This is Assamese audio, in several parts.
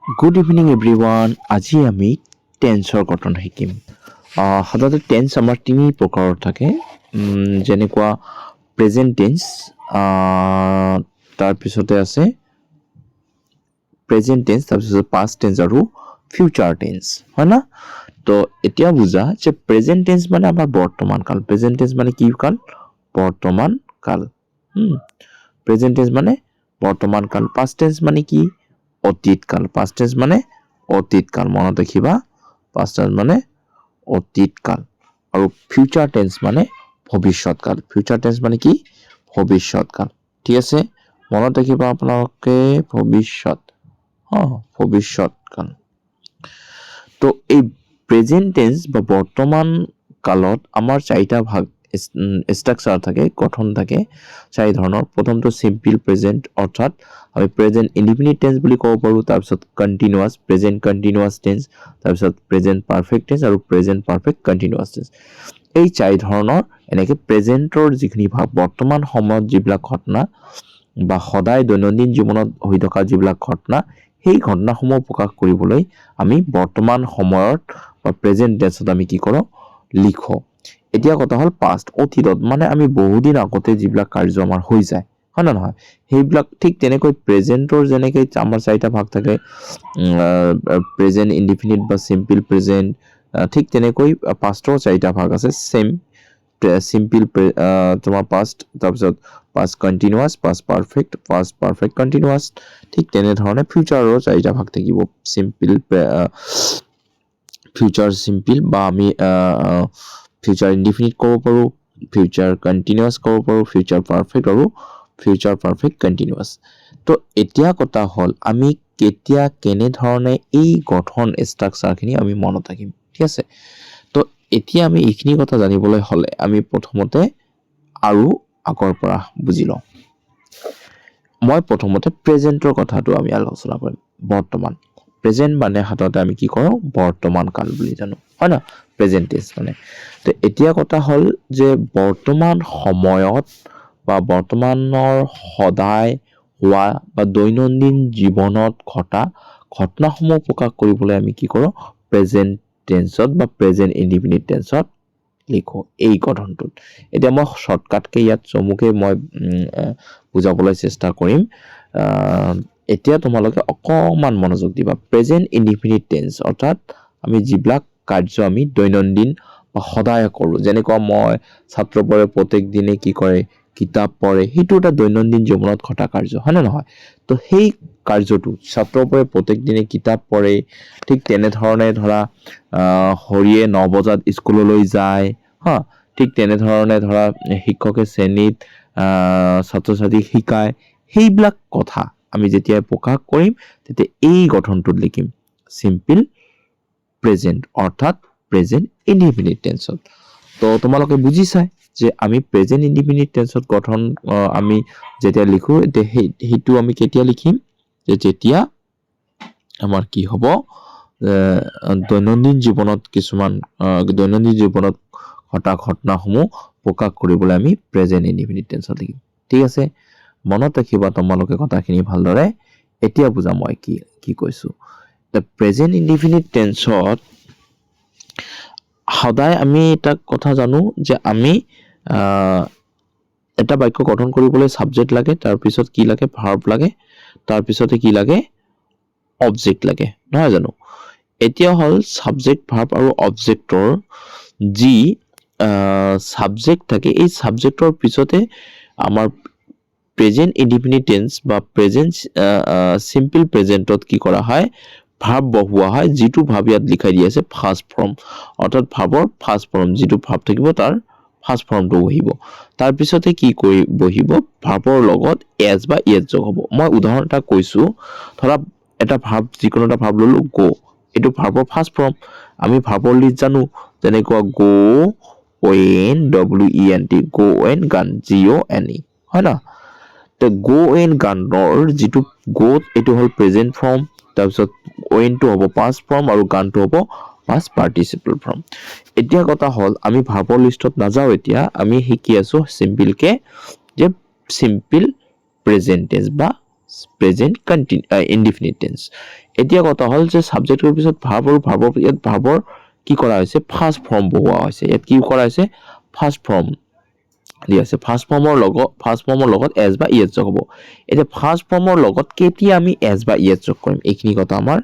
Good evening everyone. আজি আমি টেন্সৰ গঠন শিকিম। সাধাৰণতে টেন্স আমাৰ তিনি প্ৰকাৰৰ থাকে, যেনেকুৱা প্ৰেজেণ্ট টেন্স, তাৰপিছতে আছে প্ৰেজেণ্ট টেন্স, তাৰপিছত পাষ্ট টেন্স আৰু ফিউচাৰ টেন্স, হয় না? তো এতিয়া বুজা যে প্ৰেজেণ্ট টেন্স মানে আমাৰ বৰ্তমান কাল। প্ৰেজেণ্ট টেন্স মানে কি কাল? বৰ্তমান কাল। প্ৰেজেণ্ট টেন্স মানে বৰ্তমান কাল। পাষ্ট টেন্স মানে কি? অতীত কাল। পাষ্ট টেন্স মানে অতীত কাল, মনত ৰাখিবা। পাষ্ট টেন্স মানে অতীত কাল। আৰু ফিউচাৰ টেন্স মানে ভৱিষ্যৎ কাল। ফিউচাৰ টেন্স মানে কি? ভৱিষ্যৎ কাল। ঠিক আছে, মনত ৰাখিবা আপোনালোকে, ভৱিষ্যৎ কাল। তো এই প্ৰেজেণ্ট টেন্স বা বৰ্তমান কালত আমাৰ চাৰিটা ভাগ ষ্ট্ৰাকচাৰ থাকে, গঠন থাকে চাৰি ধৰণৰ। প্ৰথমটো চিম্পল প্ৰেজেণ্ট, অৰ্থাৎ আমি প্ৰেজেণ্ট ইনডিফিনিট টেন্স বুলি ক'ব পাৰোঁ। তাৰপিছত কণ্টিনিউৱাছ, প্ৰেজেণ্ট কণ্টিনিউৱাছ টেন্স, তাৰপিছত প্ৰেজেণ্ট পাৰফেক্ট টেন্স আৰু প্ৰেজেণ্ট পাৰফেক্ট কণ্টিনিউৱাছ টেন্স। এই চাৰি ধৰণৰ এনেকৈ প্ৰেজেণ্টৰ যিখিনি ভাগ, বৰ্তমান সময়ত যিবিলাক ঘটনা বা সদায় দৈনন্দিন জীৱনত হৈ থকা যিবিলাক ঘটনা, সেই ঘটনাসমূহ প্ৰকাশ কৰিবলৈ আমি বৰ্তমান সময়ত বা প্ৰেজেণ্ট টেন্সত আমি কি কৰোঁ? লিখোঁ। এতিয়া কথা হ'ল পাষ্ট, অতীতত মানে আমি বহুদিন আগতে যিবিলাক কাৰ্য আমাৰ হৈ যায়, হয় নে নহয়? সেইবিলাক ঠিক তেনেকৈ প্ৰেজেণ্টৰ যেনেকৈ আমাৰ চাৰিটা ভাগ থাকে, প্ৰেজেণ্ট ইনডিফিনিট বা চিম্পল প্ৰেজেণ্ট, ঠিক তেনেকৈ পাষ্টৰ চাৰিটা ভাগ আছে। চিম্পল তোমাৰ পাষ্ট, তাৰপিছত past continuous, past perfect continuous. ঠিক তেনেধৰণে ফিউচাৰৰ চাৰিটা ভাগ থাকিব। ফিউচাৰ চিম্পল বা আমি ফিউচাৰ ইনডিফিনিট ক'ব পাৰোঁ, ফিউচাৰ কণ্টিনিউৱাছ ক'ব পাৰোঁ, ফিউচাৰ পাৰফেক্ট আৰু ফিউচাৰ পাৰফেক্ট কণ্টিনিউৱাছ। তো এতিয়া কথা হ'ল আমি কেতিয়া কেনেধৰণে এই গঠন ষ্ট্ৰাকচাৰখিনি আমি মনত ৰাখিম। ঠিক আছে, তো এতিয়া আমি এইখিনি কথা জানিবলৈ হ'লে আমি প্ৰথমতে আৰু আগৰ পৰা বুজি লওঁ। মই প্ৰথমতে প্ৰেজেণ্টৰ কথাটো আমি আলোচনা কৰিম। বৰ্তমান প্ৰেজেণ্ট মানে সাধাৰণতে আমি কি কৰোঁ? বৰ্তমান কাল বুলি জানো, হয় না? প্ৰেজেণ্ট টেন্স মানে। তো এতিয়া কথা হ'ল যে বৰ্তমান সময়ত বা বৰ্তমানৰ সদায় হোৱা বা দৈনন্দিন জীৱনত ঘটা ঘটনাসমূহ প্ৰকাশ কৰিবলৈ আমি কি কৰোঁ? প্ৰেজেণ্ট টেন্সত বা প্ৰেজেণ্ট ইনডিফিনিট টেন্সত লিখোঁ এই গঠনটোত। এতিয়া মই শ্বৰ্টকাটকৈ ইয়াত চমুকৈ মই বুজাবলৈ চেষ্টা কৰিম। এতিয়া তোমালোকে অকণমান মনোযোগ দিবা। প্ৰেজেণ্ট ইনডিফিনিট টেন্স অৰ্থাৎ আমি যিবিলাক কাৰ্য আমি দৈনন্দিন বা সদায় কৰোঁ, যেনেকুৱা মই ছাত্ৰবোৰে প্ৰত্যেক দিনে কি কৰে? কিতাপ পঢ়ে। সেইটো এটা দৈনন্দিন জীৱনত ঘটা কাৰ্য, হয় নে নহয়? তো সেই কাৰ্যটো ছাত্ৰবোৰে প্ৰত্যেক দিনে কিতাপ পঢ়ে। ঠিক তেনেধৰণে ধৰা হৰিয়ে 9 বজাত স্কুললৈ যায়, ঠিক তেনেধৰণে ধৰা শিক্ষকে শ্ৰেণীত ছাত্ৰ ছাত্ৰীক শিকায়। সেইবিলাক কথা আমি যেতিয়া প্ৰকাশ কৰিম তেতিয়া এই গঠনটোত লিখিম চিম্পল প্ৰেজেণ্ট, অৰ্থাৎ প্ৰেজেণ্ট ইনডিফিনিট টেন্সত। তো তোমালোকে বুজিছাই যে আমি প্ৰেজেণ্ট ইনডিফিনিট টেন্সত গঠন আমি যেতিয়া লিখোঁ, সেইটো আমি কেতিয়া লিখিম? যে যেতিয়া আমাৰ কি হ'ব? দৈনন্দিন জীৱনত ঘটা ঘটনাসমূহ প্ৰকাশ কৰিবলৈ আমি প্ৰেজেণ্ট ইনডিফিনিট টেন্সত লিখিম। ঠিক আছে, মনত ৰাখিবা তোমালোকে কথাখিনি ভালদৰে। এতিয়া বুজা মই কি কৈছোঁ। প্ৰেজেণ্ট ইনডিফিনিট টেন্সত সদায় আমি এটা কথা জানো যে আমি এটা বাক্য গঠন কৰিবলৈ ছাবজেক্ট লাগে, তাৰপিছত কি লাগে? ভাৰ্ব লাগে, তাৰপিছতে কি লাগে? অবজেক্ট লাগে, নহয় জানো? এতিয়া হ'ল ছাবজেক্ট, ভাৰ্ব আৰু অবজেক্টৰ যি ছাবজেক্ট থাকে, এই ছাবজেক্টৰ পিছতে আমাৰ প্ৰেজেণ্ট ইনডিফিনিট টেন্স বা প্ৰেজেণ্ট চিম্পল প্ৰেজেণ্টত কি কৰা হয়? ভাৰ্ব বহোৱা হয়, যিটো ভাৰ্ব ইয়াত লিখাই দি আছে ফাৰ্ষ্ট ফৰ্ম, অৰ্থাৎ ভাৰ্বৰ ফাৰ্ষ্ট ফৰ্ম। যিটো ভাৰ্ব থাকিব তাৰ ফাৰ্ষ্ট ফৰ্মটো বহিব। তাৰপিছতে কি কৰি বহিব? ভাৰ্বৰ লগত এজ বা ইয়েজ যোগ হ'ব। মই উদাহৰণ এটা কৈছোঁ, ধৰা এটা ভাৰ্ব, যিকোনো এটা ভাৰ্ব ল'লোঁ, গ'। এইটো ভাৰ্বৰ ফাৰ্ষ্ট ফৰ্ম। আমি ভাৰ্বৰ লিষ্ট জানো, যেনেকুৱা GOENT, গো এন গান, GONE, হয় না? তো গো এন গানৰ যিটো গ', এইটো হ'ল প্ৰেজেণ্ট ফৰ্ম, তাৰপিছত ৱেনটো হ'ব পাষ্ট ফৰ্ম আৰু গানটো হ'ব পাষ্ট পাৰ্টিচিপল ফৰ্ম। এতিয়া কথা হ'ল আমি ভাৰ্বৰ লিষ্টত নাযাওঁ। এতিয়া আমি শিকি আছোঁ চিম্পলকৈ যে চিম্পল প্ৰেজেণ্ট টেন্স বা প্ৰেজেন্ট ইনডিফিনিট টেন্স এতিয়া কথা হ'ল যে সাবজেক্টৰ পিছত ভাৰ্ব আৰু ভাৰ্বৰ ইয়াত ভাৰ্বৰ কি কৰা হৈছে ফাৰ্স্ট ফৰ্ম বহুৱা হৈছে ইয়াত কি কৰা হৈছে ফাৰ্স্ট ফৰ্ম দিয়া আছে ফাৰ্স্ট ফৰ্মৰ লগত এছ বা ইএছ যোগ হ'ব এতিয়া ফাৰ্স্ট ফৰ্মৰ লগত কেতিয়া আমি এছ বা ইএছ যোগ কৰিম এইখিনি কথা আমাৰ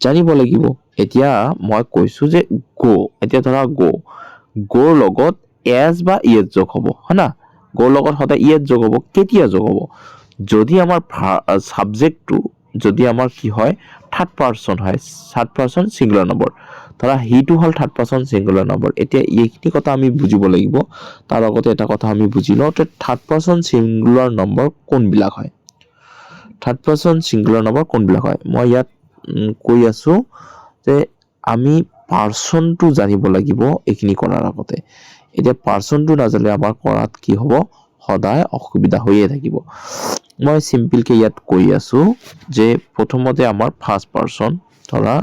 জানিব লাগিব এতিয়া মই কৈছো যে গো এতিয়া ধৰা গোৰ লগত এছ বা ইএছ যোগ হ'ব হনা গোৰ লগত সদায় ইএছ যোগ হ'ব কেতিয়া যোগ হ'ব যদি আমাৰ সাবজেক্টটো যদি আমাৰ কি হয় থাৰ্ড পাৰসন হয় থাৰ্ড পাৰসন সিঙ্গুলাৰ নম্বৰ ধৰা হিটো হল থাৰ্ড পাৰসন সিঙ্গুলাৰ নম্বৰ এতিয়া এইখিনি কথা আমি বুজিব লাগিব তাৰ লগতে এটা কথা আমি বুজি লওঁ যে থাৰ্ড পাৰসন সিঙ্গুলাৰ নম্বৰ কোনবিলাক হয় থাৰ্ড পাৰসন সিঙ্গুলাৰ নম্বৰ কোনবিলাক হয় মই ইয়াত কৈ আছো যে আমি পাৰসনটো জানিব লাগিব এইখিনি কৰাৰ আগতে এতিয়া পাৰসনটো নাজানিলে আমাৰ কৰাত কি হ'ব সদায় অসুবিধা হৈয়ে থাকিব মই সিম্পল কে ইয়াত কৈ আছো যে প্ৰথমতে আমাৰ ফাৰ্স্ট পাৰসন ধৰা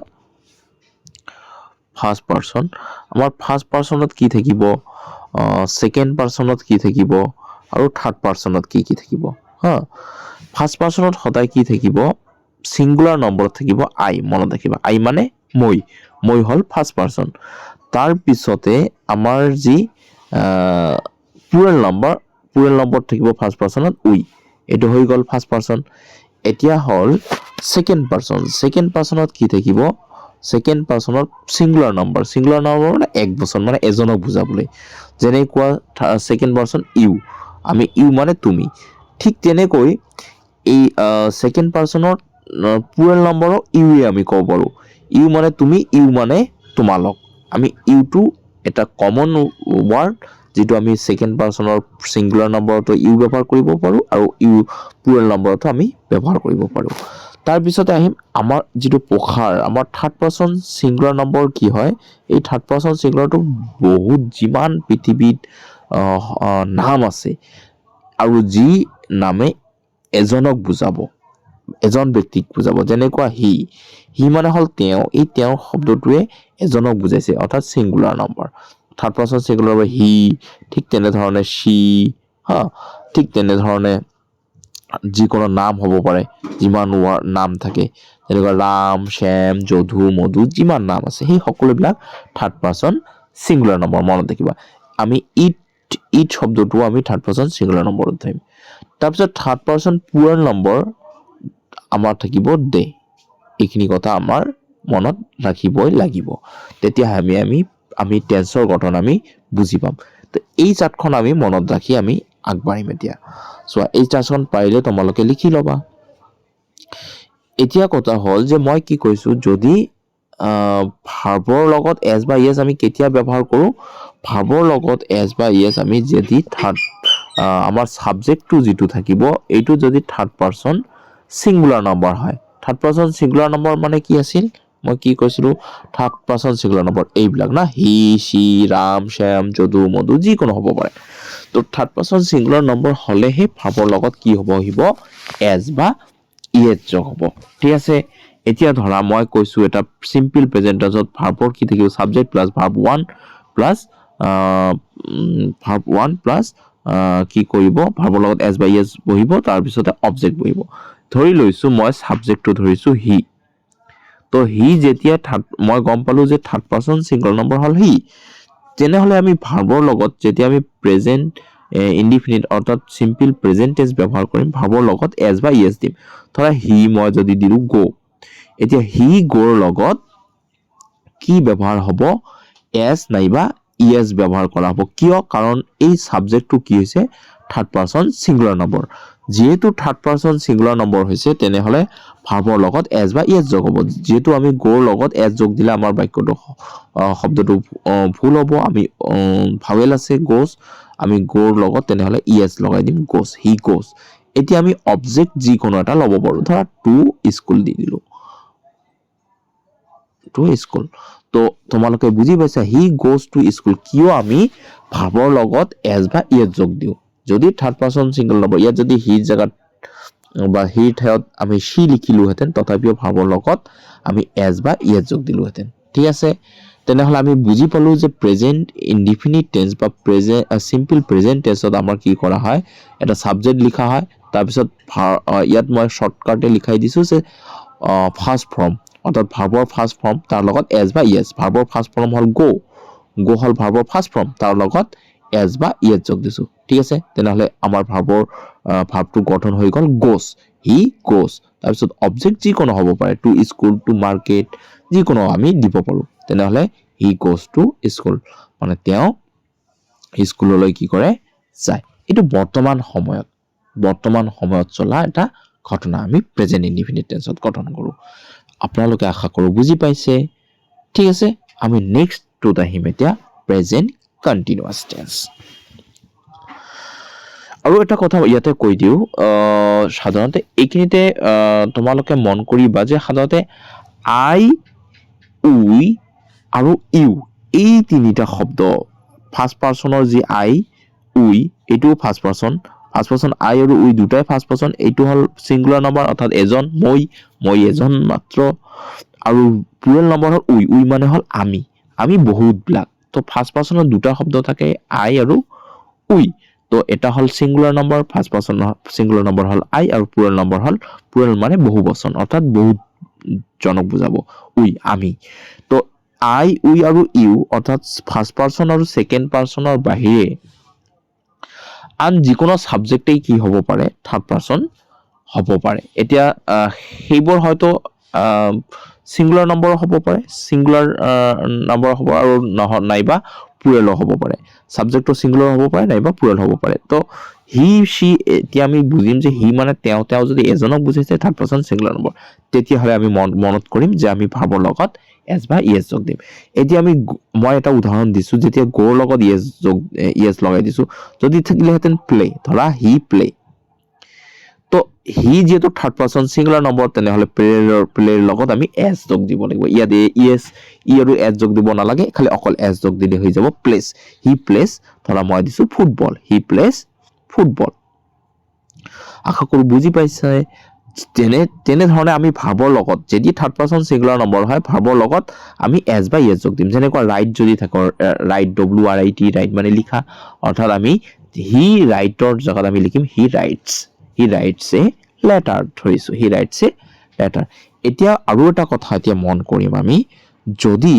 ফাৰ্স্ট পাৰসন আমাৰ ফাৰ্স্ট পাৰসনত কি থাকিব সেকেন্ড পাৰসনত কি থাকিব আৰু থাৰ্ড পাৰসনত কি থাকিব হা ফাৰ্স্ট পাৰসনত সদায় কি থাকিব সিঙ্গুলাৰ নম্বৰ থাকিব আই মনত ৰাখিবা আই মানে মই হল ফাৰ্স্ট পাৰসন তাৰ পিছতে আমাৰ যি প্লুৰেল নম্বৰ থাকিব ফাৰ্স্ট পাৰসনত উই এটো হৈ গল ফাৰ্স্ট পাৰসন এতিয়া হল সেকেন্ড পাৰসনত কি থাকিব সেকেন্ড পাৰসনত সিঙ্গুলাৰ নম্বৰ মানে এক বচন মানে এজনক বুজাবলৈ যেনে কোৱা সেকেন্ড পাৰসন ইউ আমি ইউ মানে তুমি ঠিক তেনেকৈ এই সেকেন্ড পাৰসনৰ প্লুৰেল নম্বৰক ইউৱে আমি ক'ব পাৰো ইউ মানে তুমি ইউ মানে তোমালক আমি ইউটো এটা কমন ওয়ার্ড যেটো আমি সেকেন্ড পাৰসনৰ সিঙ্গুলাৰ নম্বৰটো ইউ ব্যৱহাৰ কৰিব পাৰো আৰু ইউ প্লুৰাল নম্বৰটো আমি ব্যৱহাৰ কৰিব পাৰো তাৰ পিছতে আহিম আমাৰ যেটো প্ৰকাৰ আমাৰ থাৰ্ড পাৰসন সিঙ্গুলাৰ নম্বৰ কি হয় এই থাৰ্ড পাৰসন সিঙ্গুলাৰটো বহুত জিমান পৃথিৱীত নাম আছে আৰু যি নামে এজনক বুজাব এজন ব্যক্তিক বুজাব যেনেকুৱা হি মানে হল তেওঁ এই তেওঁৰ শব্দটোৱে এজনক বুজাইছে অৰ্থাৎ singular number third person singular হ'ব হি ঠিক তেনে ধৰণে she হা ঠিক তেনে ধৰণে যিকোনো নাম হ'ব পাৰে যিমান নাম থাকে যেনেকুৱা ৰাম শ্যাম যদু মধু যিমান নাম আছে সেই সকলোবিলাক থাৰ্ড পাৰসন সিঙ্গুলাৰ নম্বৰ মনত ৰাখিবা আমি ইট শব্দটো আমি থাৰ্ড পাৰসন সিঙ্গুলাৰ নম্বৰত ধৰিম তাৰপিছত থাৰ্ড পাৰসন প্লুৰাল নম্বৰ আমাৰ থাকিব দে এইখিনি কথা আমাৰ মনত ৰাখিবই লাগিব তেতিয়া আমি টেন্সৰ গঠন আমি বুজি পাম তো এই চাৰ্টখন আমি মনত ৰাখি আমি আগবাঢ়িম এতিয়া সো এই চাৰ্টখন পাৰিলে তোমালোকে লিখি লবা এতিয়া কথা হল যে মই কি কৈছো যদি ভাৰ্বৰ লগত এছ বা ইএছ আমি কেতিয়া ব্যৱহাৰ কৰো ভাৰ্বৰ লগত এছ বা ইএছ আমি যদি আমাৰ সাবজেক্টটো যেটো থাকিব এইটো যদি থাৰ্ড পাৰসন সিঙ্গুলাৰ নম্বৰ হয় থাৰ্ড পাৰসন সিঙ্গুলাৰ নম্বৰ মানে কি আছিল মই কি কৈছিলো থাৰ্ড পাৰসন সিঙ্গুলাৰ নম্বৰ এইবিলাক না হি she ৰাম শ্যাম যদু মধু যিকোনো হ'ব পাৰে তো থাৰ্ড পাৰসন সিঙ্গুলাৰ নম্বৰ হলেহে ভাৰ্বৰ লগত কি হ'ব এছ বা ইএছ যোগ হ'ব ঠিক আছে এতিয়া ধৰা মই কৈছো এটা সিম্পল প্ৰেজেন্ট টেন্সত ভাৰ্বৰ কি থাকিব সাবজেক্ট প্লাস ভাৰ্ব 1 প্লাস কি কৰিব ভাৰ্বৰ লগত এছ বা ইএছ বহিব তাৰ পিছতে অবজেক্ট বহিব ধৰি লৈছো মই সাবজেক্টটো ধৰিছো হি তো হি যেতিয়া মই গম পালো যে থাৰ্ড পাৰসন সিঙ্গুলাৰ নম্বৰ হল হি তেনেহলে আমি ভাৰ্বৰ লগত যেতিয়া আমি প্ৰেজেন্ট ইনডিফিনিট অৰ্থাৎ সিম্পল প্ৰেজেন্ট টেন্স ব্যৱহাৰ কৰিম ভাৰ্বৰ লগত এছ বা ইএছ দিম ধৰা হি মই যদি দিলো গো এতিয়া হি গোৰ লগত কি ব্যৱহাৰ হ'ব এছ নাইবা ইএছ ব্যৱহাৰ কৰা হ'ব কিয় কাৰণ এই সাবজেক্টটো কি হৈছে থাৰ্ড পাৰসন সিঙ্গুলাৰ নম্বৰ যেহেতু থাৰ্ড পাৰসন সিঙ্গুলাৰ নম্বৰ হৈছে তেনেহলে ভাৰ্বৰ লগত এছ বা ইএছ যোগ হ'ব যেহেতু আমি গোৰ লগত এছ যোগ দিলে আমাৰ বাক্যটো শব্দটো ভুল হ'ব আমি ভাৱেল আছে গোস আমি গোৰ লগত তেনেহলে ইএছ লগাই দিম গোস হি গোস এতিয়া আমি অবজেক্ট যিকোনো এটা লব পাৰো ধৰা টু স্কুল দি দিলো টু স্কুল তো তোমালোকে বুজি পাইছা হি গোস টু স্কুল কিয় আমি ভাৰ্বৰ লগত এছ বা ইএছ যোগ দিও যদি থাৰ্ড পাৰসন সিঙ্গুলাৰ নম্বৰ ইয়াত যদি হি জাগাত বা হি ঠাইত আমি she লিখিলো হেতেন তথাপিও ভাৰ্বৰ লগত আমি এছ বা ইএছ যোগ দিলো হেতেন ঠিক আছে তেনেহলে আমি বুজি পালো যে প্ৰেজেন্ট ইনডিফিনিট টেন্স বা সিম্পল প্ৰেজেন্ট টেন্সত আমাৰ কি কৰা হয় এটা সাবজেক্ট লিখা হয় তাৰপিছত ইয়াত মই শৰ্টকাটে লিখাই দিছোঁ যে ফাৰ্ষ্ট ফৰ্ম অৰ্থাৎ ভাৰ্বৰ ফাৰ্ষ্ট ফৰ্ম তাৰ লগত এছ বা ইয়েছ ভাৰ্বৰ ফাৰ্ষ্ট ফৰ্ম হ'ল গো হ'ল ভাৰ্বৰ ফাৰ্ষ্ট ফৰ্ম তাৰ লগত এছ বা ইয়েছ যোগ দিছোঁ ঠিক আছে তেনেহ'লে আমাৰ ভাৰ্বটো গঠন হৈ গ'ল গোছ হি গোছ তাৰপিছত অবজেক্ট যিকোনো হ'ব পাৰে টু স্কুল টু মাৰ্কেট যিকোনো আমি দিব পাৰোঁ তেনেহ'লে হি গোছ টু স্কুল মানে তেওঁ স্কুললৈ কি কৰে যায় এইটো বৰ্তমান সময়ত চলা এটা ঘটনা আমি প্ৰেজেন্ট ইনডিফিনিট টেন্সত গঠন কৰোঁ আপোনালোকে আশা কৰোঁ বুজি পাইছে ঠিক আছে আমি নেক্সটটোত আহিম এতিয়া প্ৰেজেন্ট কণ্টিনিউয়াছ টেন্স আৰু এটা কথা ইয়াতে কৈ দিওঁ সাধাৰণতে এইখিনিতে তোমালোকে মন কৰিবা যে সাধাৰণতে আই উই আৰু ইউ এই তিনিটা শব্দ ফাৰ্ষ্ট পাৰ্চনৰ যি আই উই এইটোও ফাৰ্ষ্ট পাৰ্চন আই আৰু উই দুটাই ফাৰ্ষ্ট পাৰ্চন এইটো হ'ল সিঙ্গুলাৰ নাম্বাৰ অৰ্থাৎ এজন মই এজন মাত্ৰ আৰু প্লুৰেল নাম্বাৰ হ'ল উই মানে হ'ল আমি বহুতবিলাক তো ফাৰ্ষ্ট পাৰ্চনৰ দুটা শব্দ থাকে আই আৰু উই তো এটা হ'ল সিঙ্গুলাৰ নাম্বাৰ ফাৰ্ষ্ট পাৰ্চনৰ সিঙ্গুলাৰ নাম্বাৰ হ'ল আই আৰু প্লুৰেল মানে বহু বচন অৰ্থাৎ বহুত জনক বুজাব আমি তো আই উই আৰু ইউ অৰ্থাৎ ফাৰ্ষ্ট পাৰ্চন আৰু সেকেন্ড পাৰ্চনৰ বাহিৰে আন যিকোনো সাবজেক্টেই কি হ'ব পাৰে থাৰ্ড পাৰ্চন হ'ব পাৰে এতিয়া সেইবোৰ হয়তো সিঙ্গুলাৰ নম্বৰ হ'ব পাৰে সিঙ্গুলাৰ নম্বৰ হ'ব আৰু নাইবা প্লুৰেলো হ'ব পাৰে সাবজেক্টটো সিঙ্গুলাৰ হ'ব পাৰে নাইবা প্লুৰেল হ'ব পাৰে তো হি সি এতিয়া আমি বুজিম যে হি মানে তেওঁ যদি এজনক বুজাইছে থাৰ্ড পাৰ্চন সিঙ্গুলাৰ নম্বৰ তেতিয়াহ'লে আমি মনত কৰিম যে আমি ভাৰ্বৰ লগত এছ বা ইয়েছ যোগ দিম এতিয়া মই এটা উদাহৰণ দিছোঁ যেতিয়া গোৰ লগত ইয়েছ লগাই দিছোঁ যদি থাকিলেহেঁতেন প্লে ধৰা হি প্লে তো হি যেহেতু থাৰ্ড পাৰ্চন সিঙ্গুলাৰ নম্বৰ তেনেহ'লে প্লেৰ লগত আমি এছ যোগ দিব লাগিব ইয়াত ই আৰু এছ যোগ দিব নালাগে খালি অকল এছ যোগ দিলে হৈ যাব প্লেছ হি প্লেছ ধৰা মই দিছোঁ ফুটবল হি প্লেছ ফুটবল আশা কৰোঁ বুজি পাইছে তেনেধৰণে আমি ভাৰ্বৰ লগত যদি থাৰ্ড পাৰ্চন সিঙ্গুলাৰ নম্বৰ হয় ভাৰ্বৰ লগত আমি এছ বা ইয়েছ যোগ দিম যেনেকুৱা ৰাইট যদি থাকে ৰাইট WRIT ৰাইট মানে লিখা অৰ্থাৎ আমি হি ৰাইটৰ জেগাত আমি লিখিম হি ৰাইটছ এ লেটাৰ ধৰিছোঁ হি ৰাইটছ এ লেটাৰ এতিয়া আৰু এটা কথা এতিয়া মন কৰিম আমি যদি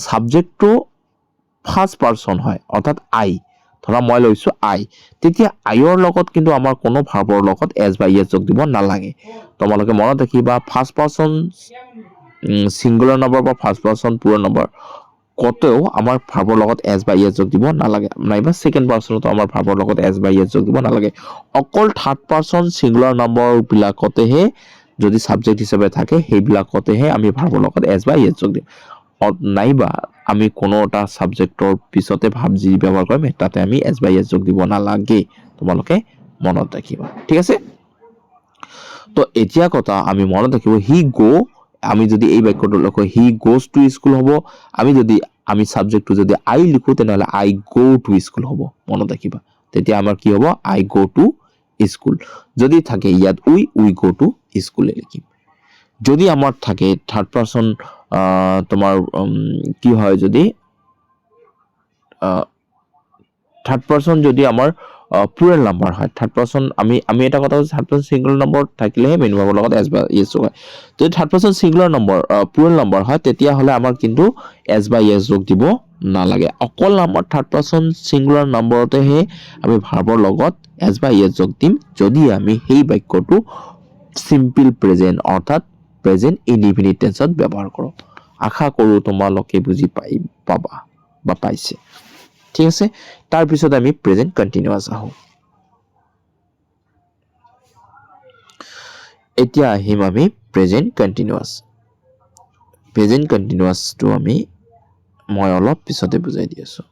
সাবজেক্টটো ফাৰ্ষ্ট পাৰ্চন হয় অৰ্থাৎ আই ধৰা মই লৈছোঁ আই তেতিয়া আইৰ লগত কিন্তু আমাৰ কোনো ভাৰ্বৰ লগত এছ বা ইয়েছ যোগ দিব নালাগে তোমালোকে মনত ৰাখিবা ফাৰ্ষ্ট পাৰ্চন সিঙ্গুলাৰ নম্বৰ বা ফাৰ্ষ্ট পাৰ্চন প্লুৰেল নম্বৰ কতেও আমাৰ ভাৰ্বৰ লগত এছ বা ইয়েছ যোগ দিব নালাগে নাইবা সেকেন্ড পাৰ্চনতো আমাৰ ভাৰ্বৰ লগত এছ বা ইয়েছ যোগ দিব নালাগে অকল থাৰ্ড পাৰ্চন সিঙ্গুলাৰ নম্বৰ বিলাকতেহে যদি সাবজেক্ট হিচাপে থাকে সেইবিলাকতেহে আমি ভাৰ্বৰ লগত এছ বা ইয়েছ যোগ দিম নাইবা আমি কোনো এটা সাবজেক্টৰ পিছতে ভাৰ্ব যি ব্যৱহাৰ কৰিম তাতে আমি এছ বা ইয়েছ যোগ দিব নালাগে তোমালোকে মনত ৰাখিবা ঠিক আছে তো এতিয়া কথা আমি মনত ৰাখিব হি গো আমি যদি এই বাক্যটো লিখো হি গোজ টু স্কুল হ'ব আমি সাবজেক্টটো যদি আই লিখো তেনেহ'লে আই গো টু স্কুল হ'ব মনত ৰাখিবা তেতিয়া আমাৰ কি হ'ব আই গো টু স্কুল যদি থাকে ইয়াত উই গো টু স্কুলে লিখিম যদি আমাৰ থাকে থাৰ্ড পাৰ্চন তোমাৰ কি হয় যদি থাৰ্ড পাৰ্চন যদি আমাৰ প্লুৰেল নাম্বাৰ হয় থাৰ্ড পাৰ্চন আমি এটা কথা থাৰ্ড পাৰ্চন সিঙ্গুলাৰ নম্বৰ থাকিলেহে মেইন ভাৰ্বৰ লগত এছ বা ইয়েছ যোগ হয় যদি third person singular number plural number হয় তেতিয়াহ'লে আমাৰ কিন্তু এছ বা ইয়েছ যোগ দিব নালাগে অকল আমাৰ থাৰ্ড পাৰ্চন সিঙ্গুলাৰ নম্বৰতেহে আমি ভাৰ্বৰ লগত এছ বা ইয়েছ যোগ দিম যদি আমি সেই বাক্যটো সিম্পল প্ৰেজেন্ট অৰ্থাৎ প্ৰেজেন্ট ইনডিফিনিট টেন্সত ব্যৱহাৰ কৰোঁ আশা কৰোঁ তোমালোকে বুজি পাবা বা পাইছে ঠিক আছে তাৰপিছত আমি প্ৰেজেন্ট কণ্টিনিউয়াছ আহোঁ এতিয়া আহিম আমি প্ৰেজেন্ট কণ্টিনিউয়াছটো মই অলপ পিছতে বুজাই দি আছোঁ